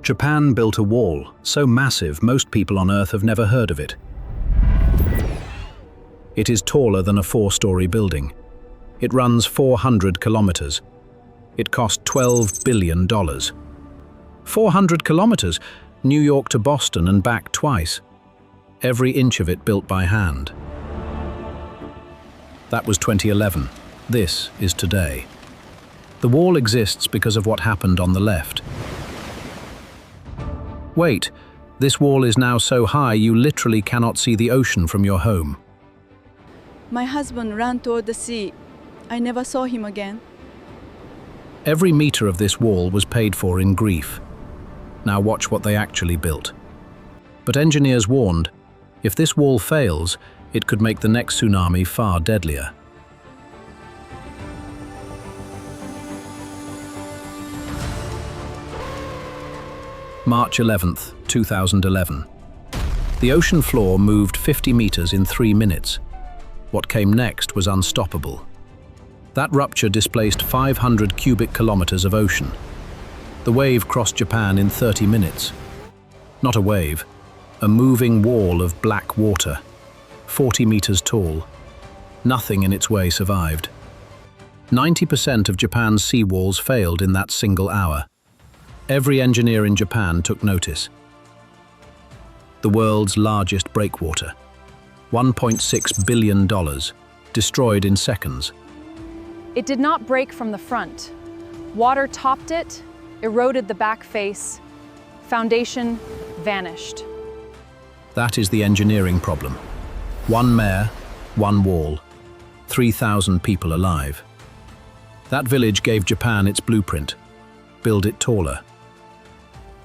Japan built a wall so massive most people on Earth have never heard of it. It is taller than a 4-story building. It runs 400 kilometers. It cost $12 billion. 400 kilometers, New York to Boston and back twice. Every inch of it built by hand. That was 2011. This is today. The wall exists because of what happened on the left. Wait, this wall is now so high you literally cannot see the ocean from your home. My husband ran toward the sea. I never saw him again. Every meter of this wall was paid for in grief. Now watch what they actually built. But engineers warned, if this wall fails, it could make the next tsunami far deadlier. March 11th, 2011. The ocean floor moved 50 meters in 3 minutes. What came next was unstoppable. That rupture displaced 500 cubic kilometers of ocean. The wave crossed Japan in 30 minutes. Not a wave, a moving wall of black water, 40 meters tall. Nothing in its way survived. 90% of Japan's seawalls failed in that single hour. Every engineer in Japan took notice. The world's largest breakwater, $1.6 billion, destroyed in seconds. It did not break from the front. Water topped it, eroded the back face, foundation vanished. That is the engineering problem. One mayor, one wall, 3,000 people alive. That village gave Japan its blueprint. Build it taller.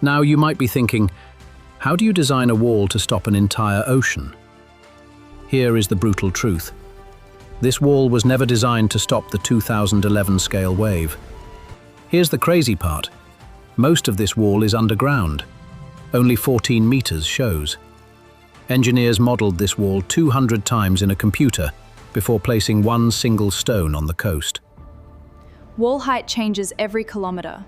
Now you might be thinking, how do you design a wall to stop an entire ocean? Here is the brutal truth. This wall was never designed to stop the 2011 scale wave. Here's the crazy part. Most of this wall is underground. Only 14 meters shows. Engineers modeled this wall 200 times in a computer before placing one single stone on the coast. Wall height changes every kilometer.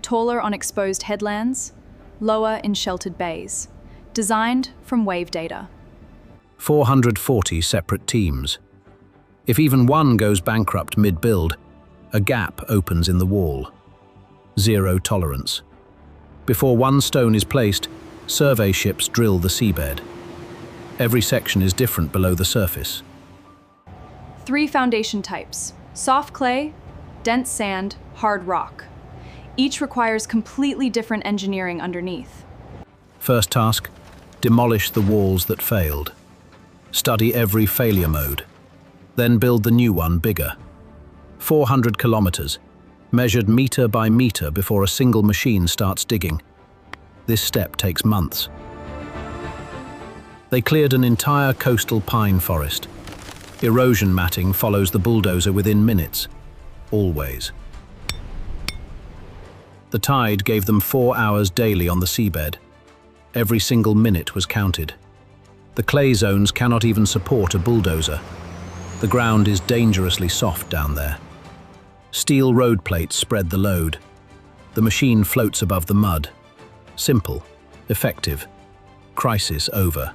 Taller on exposed headlands, lower in sheltered bays. Designed from wave data. 440 separate teams. If even one goes bankrupt mid-build, a gap opens in the wall. Zero tolerance. Before one stone is placed, survey ships drill the seabed. Every section is different below the surface. 3 foundation types: soft clay, dense sand, hard rock. Each requires completely different engineering underneath. First task, demolish the walls that failed. Study every failure mode. Then build the new one bigger. 400 kilometers, measured meter by meter before a single machine starts digging. This step takes months. They cleared an entire coastal pine forest. Erosion matting follows the bulldozer within minutes. Always. The tide gave them 4 hours daily on the seabed. Every single minute was counted. The clay zones cannot even support a bulldozer. The ground is dangerously soft down there. Steel road plates spread the load. The machine floats above the mud. Simple, effective. Crisis over.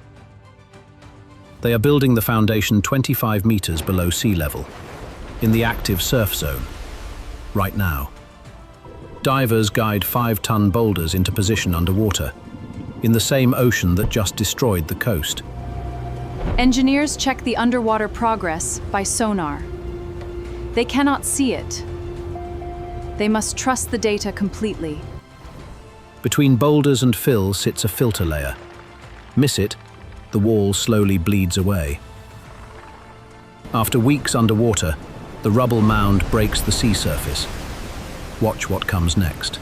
They are building the foundation 25 meters below sea level, in the active surf zone, right now. Divers guide 5-ton boulders into position underwater, in the same ocean that just destroyed the coast. Engineers check the underwater progress by sonar. They cannot see it. They must trust the data completely. Between boulders and fill sits a filter layer. Miss it, the wall slowly bleeds away. After weeks underwater, the rubble mound breaks the sea surface. Watch what comes next.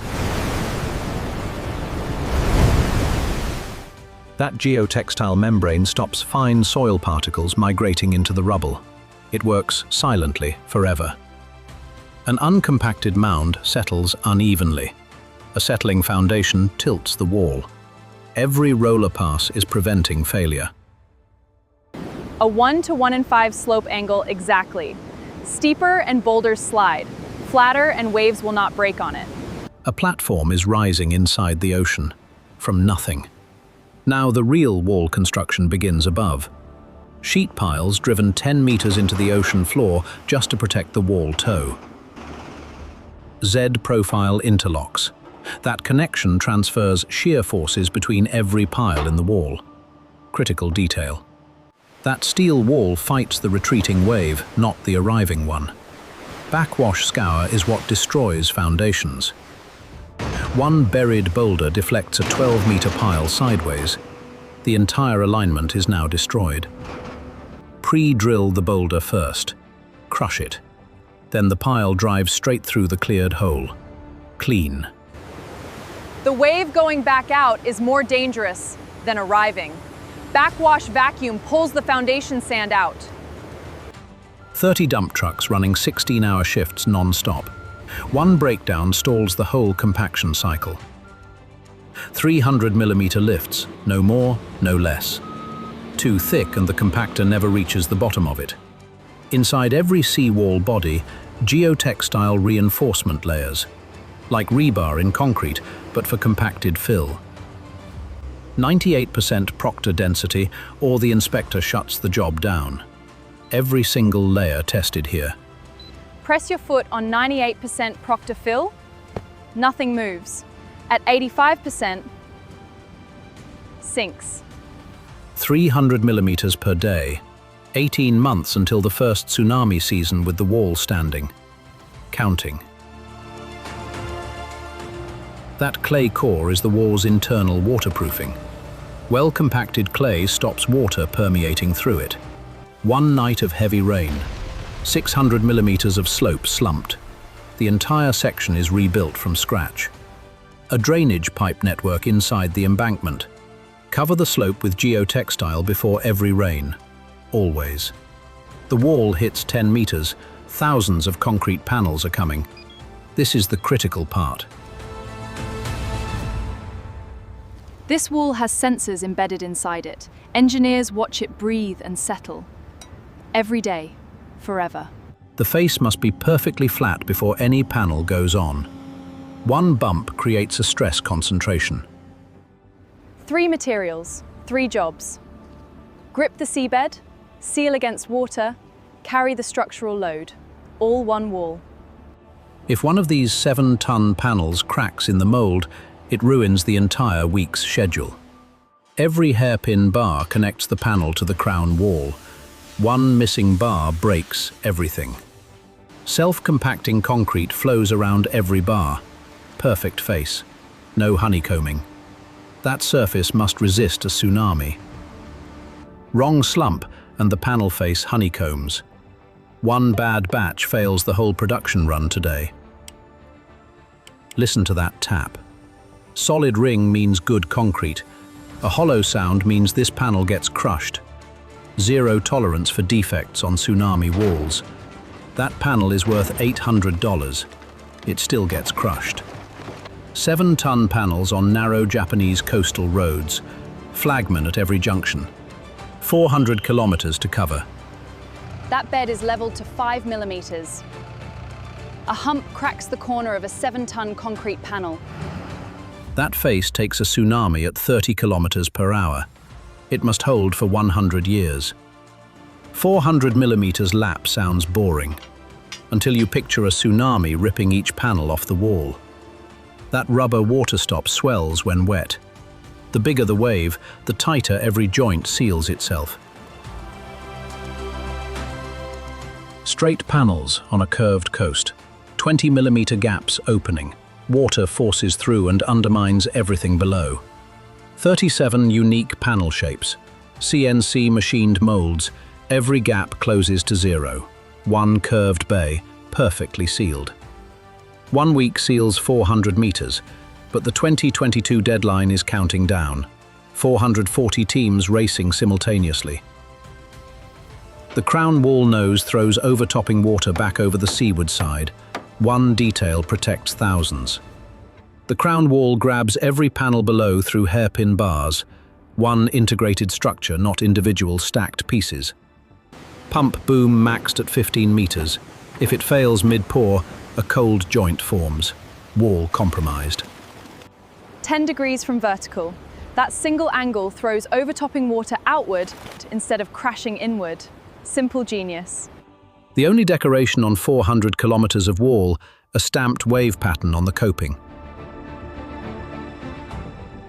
That geotextile membrane stops fine soil particles migrating into the rubble. It works silently forever. An uncompacted mound settles unevenly. A settling foundation tilts the wall. Every roller pass is preventing failure. A 1 to 1 in 5 slope angle exactly. Steeper and boulders slide. Flatter and waves will not break on it. A platform is rising inside the ocean, from nothing. Now the real wall construction begins above. Sheet piles driven 10 meters into the ocean floor just to protect the wall toe. Z-profile interlocks. That connection transfers shear forces between every pile in the wall. Critical detail. That steel wall fights the retreating wave, not the arriving one. Backwash scour is what destroys foundations. One buried boulder deflects a 12-meter pile sideways. The entire alignment is now destroyed. Pre-drill the boulder first. Crush it. Then the pile drives straight through the cleared hole. Clean. The wave going back out is more dangerous than arriving. Backwash vacuum pulls the foundation sand out. 30 dump trucks running 16-hour shifts non-stop. One breakdown stalls the whole compaction cycle. 300mm lifts, no more, no less. Too thick and the compactor never reaches the bottom of it. Inside every seawall body, geotextile reinforcement layers, like rebar in concrete, but for compacted fill. 98% proctor density, or the inspector shuts the job down. Every single layer tested here. Press your foot on 98% proctor fill, nothing moves. At 85%, sinks. 300mm per day. 18 months until the first tsunami season with the wall standing. Counting. That clay core is the wall's internal waterproofing. Well-compacted clay stops water permeating through it. One night of heavy rain. 600mm of slope slumped. The entire section is rebuilt from scratch. A drainage pipe network inside the embankment. Cover the slope with geotextile before every rain. Always. The wall hits 10 meters. Thousands of concrete panels are coming. This is the critical part. This wall has sensors embedded inside it. Engineers watch it breathe and settle. Every day, forever. The face must be perfectly flat before any panel goes on. One bump creates a stress concentration. 3 materials, 3 jobs. Grip the seabed, seal against water, carry the structural load. All one wall. If one of these 7-ton panels cracks in the mold, it ruins the entire week's schedule. Every hairpin bar connects the panel to the crown wall. One missing bar breaks everything. Self-compacting concrete flows around every bar. Perfect face. No honeycombing. That surface must resist a tsunami. Wrong slump and the panel face honeycombs. One bad batch fails the whole production run today. Listen to that tap. Solid ring means good concrete. A hollow sound means this panel gets crushed. Zero tolerance for defects on tsunami walls. That panel is worth $800. It still gets crushed. 7-ton panels on narrow Japanese coastal roads. Flagmen at every junction. 400 kilometers to cover. That bed is leveled to 5 millimeters. A hump cracks the corner of a 7-ton concrete panel. That face takes a tsunami at 30 kilometers per hour. It must hold for 100 years. 400 millimeters lap sounds boring, until you picture a tsunami ripping each panel off the wall. That rubber water stop swells when wet. The bigger the wave, the tighter every joint seals itself. Straight panels on a curved coast. 20-millimeter gaps opening. Water forces through and undermines everything below. 37 unique panel shapes. CNC machined molds. Every gap closes to zero. One curved bay, perfectly sealed. 1 week seals 400 meters, but the 2022 deadline is counting down. 440 teams racing simultaneously. The crown wall nose throws overtopping water back over the seaward side. One detail protects thousands. The crown wall grabs every panel below through hairpin bars. One integrated structure, not individual stacked pieces. Pump boom maxed at 15 meters. If it fails mid-pour, a cold joint forms. wall compromised. 10 degrees from vertical. That single angle throws overtopping water outward instead of crashing inward. Simple genius. The only decoration on 400 kilometers of wall, a stamped wave pattern on the coping.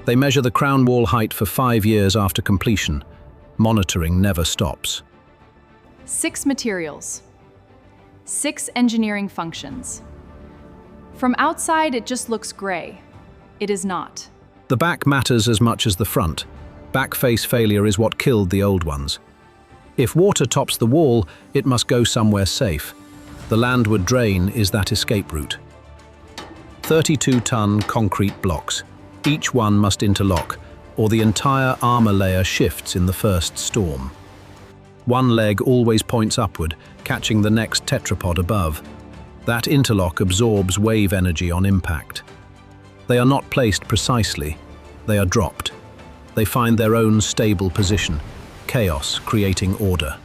They measure the crown wall height for 5 years after completion. Monitoring never stops. 6 materials. 6 engineering functions. From outside, it just looks grey. It is not. The back matters as much as the front. Back face failure is what killed the old ones. If water tops the wall, it must go somewhere safe. The landward drain is that escape route. 32-ton concrete blocks. Each one must interlock, or the entire armor layer shifts in the first storm. One leg always points upward, catching the next Tetropod above. That interlock absorbs wave energy on impact. They are not placed precisely, they are dropped. They find their own stable position, chaos creating order.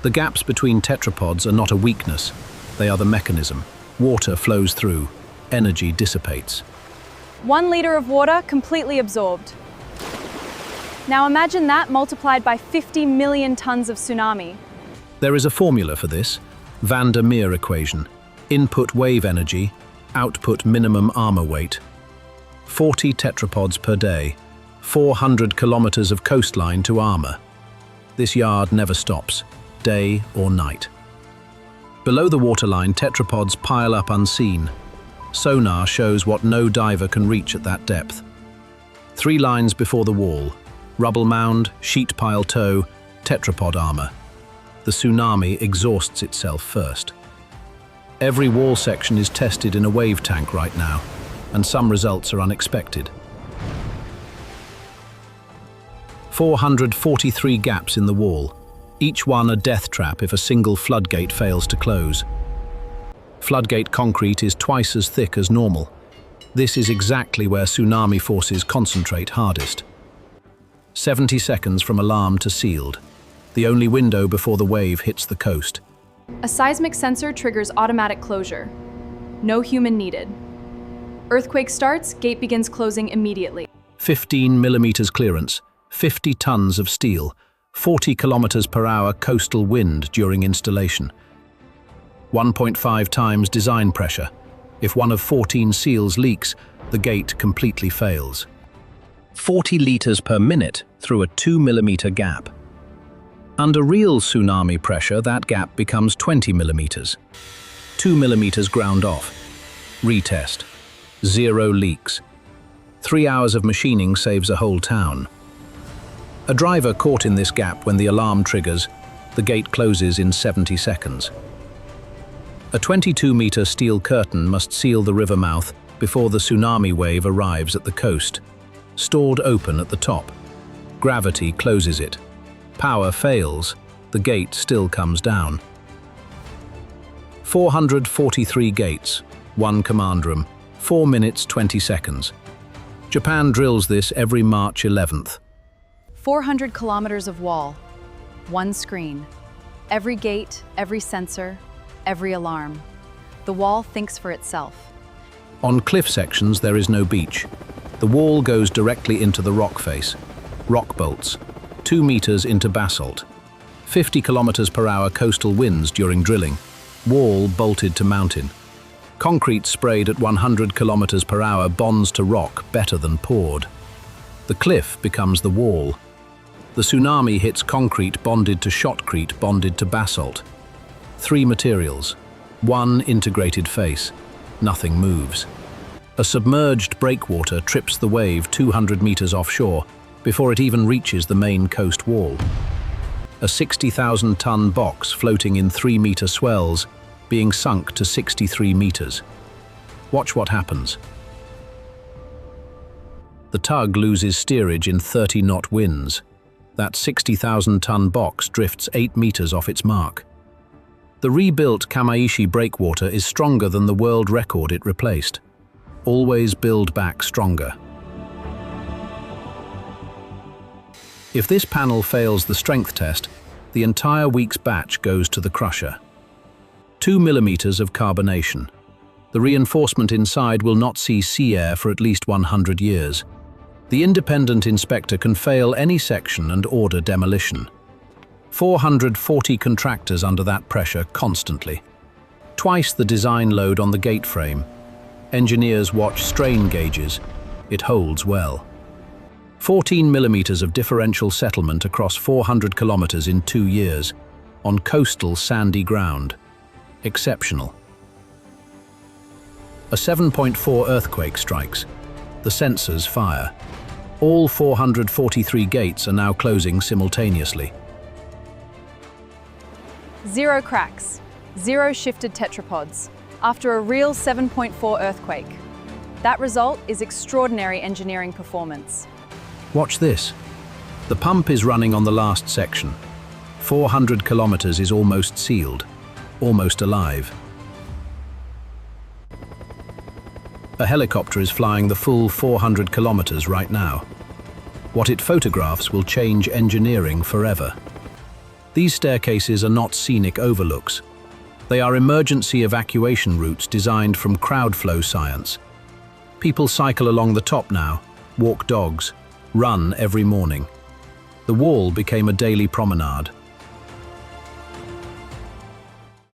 The gaps between tetrapods are not a weakness, they are the mechanism. Water flows through, energy dissipates. 1 liter of water completely absorbed. Now imagine that multiplied by 50 million tons of tsunami. There is a formula for this, Van der Meer equation. Input wave energy, output minimum armor weight. 40 tetrapods per day, 400 kilometers of coastline to armor. This yard never stops, day or night. Below the waterline, tetrapods pile up unseen. Sonar shows what no diver can reach at that depth. 3 lines before the wall, rubble mound, sheet pile toe, tetrapod armor. The tsunami exhausts itself first. Every wall section is tested in a wave tank right now, and some results are unexpected. 443 gaps in the wall, each one a death trap if a single floodgate fails to close. Floodgate concrete is twice as thick as normal. This is exactly where tsunami forces concentrate hardest. 70 seconds from alarm to sealed, the only window before the wave hits the coast. A seismic sensor triggers automatic closure. No human needed. Earthquake starts, gate begins closing immediately. 15 millimeters clearance, 50 tons of steel, 40 kilometers per hour coastal wind during installation. 1.5 times design pressure. If one of 14 seals leaks, the gate completely fails. 40 liters per minute through a 2 millimeter gap. Under real tsunami pressure, that gap becomes 20 millimeters. 2 millimeters ground off. Retest. 0 leaks. 3 hours of machining saves a whole town. A driver caught in this gap when the alarm triggers, the gate closes in 70 seconds. A 22-meter steel curtain must seal the river mouth before the tsunami wave arrives at the coast. Stored open at the top. Gravity closes it. Power fails, the gate still comes down. 443 gates, 1 command room, 4 minutes 20 seconds. Japan drills this every March 11th. 400 kilometers of wall. 1 screen. Every gate, every sensor, every alarm. The wall thinks for itself. On cliff sections, there is no beach. The wall goes directly into the rock face. Rock bolts. 2 meters into basalt. 50 kilometers per hour coastal winds during drilling. Wall bolted to mountain. Concrete sprayed at 100 kilometers per hour bonds to rock better than poured. The cliff becomes the wall. The tsunami hits concrete bonded to shotcrete bonded to basalt. 3 materials. 1 integrated face. Nothing moves. A submerged breakwater trips the wave 200 meters offshore before it even reaches the main coast wall. A 60,000-ton box floating in 3-meter swells, being sunk to 63 meters. Watch what happens. The tug loses steerage in 30-knot winds. That 60,000-ton box drifts 8 meters off its mark. The rebuilt Kamaishi breakwater is stronger than the world record it replaced. Always build back stronger. If this panel fails the strength test, the entire week's batch goes to the crusher. 2 millimeters of carbonation. The reinforcement inside will not see sea air for at least 100 years. The independent inspector can fail any section and order demolition. 440 contractors under that pressure constantly. Twice the design load on the gate frame. Engineers watch strain gauges. It holds well. 14 millimeters of differential settlement across 400 kilometers in 2 years, on coastal sandy ground. Exceptional. A 7.4 earthquake strikes. The sensors fire. All 443 gates are now closing simultaneously. 0 cracks, 0 shifted tetrapods, after a real 7.4 earthquake. That result is extraordinary engineering performance. Watch this. The pump is running on the last section. 400 kilometers is almost sealed, almost alive. A helicopter is flying the full 400 kilometers right now. What it photographs will change engineering forever. These staircases are not scenic overlooks. They are emergency evacuation routes designed from crowd flow science. People cycle along the top now, walk dogs, run every morning. The wall became a daily promenade.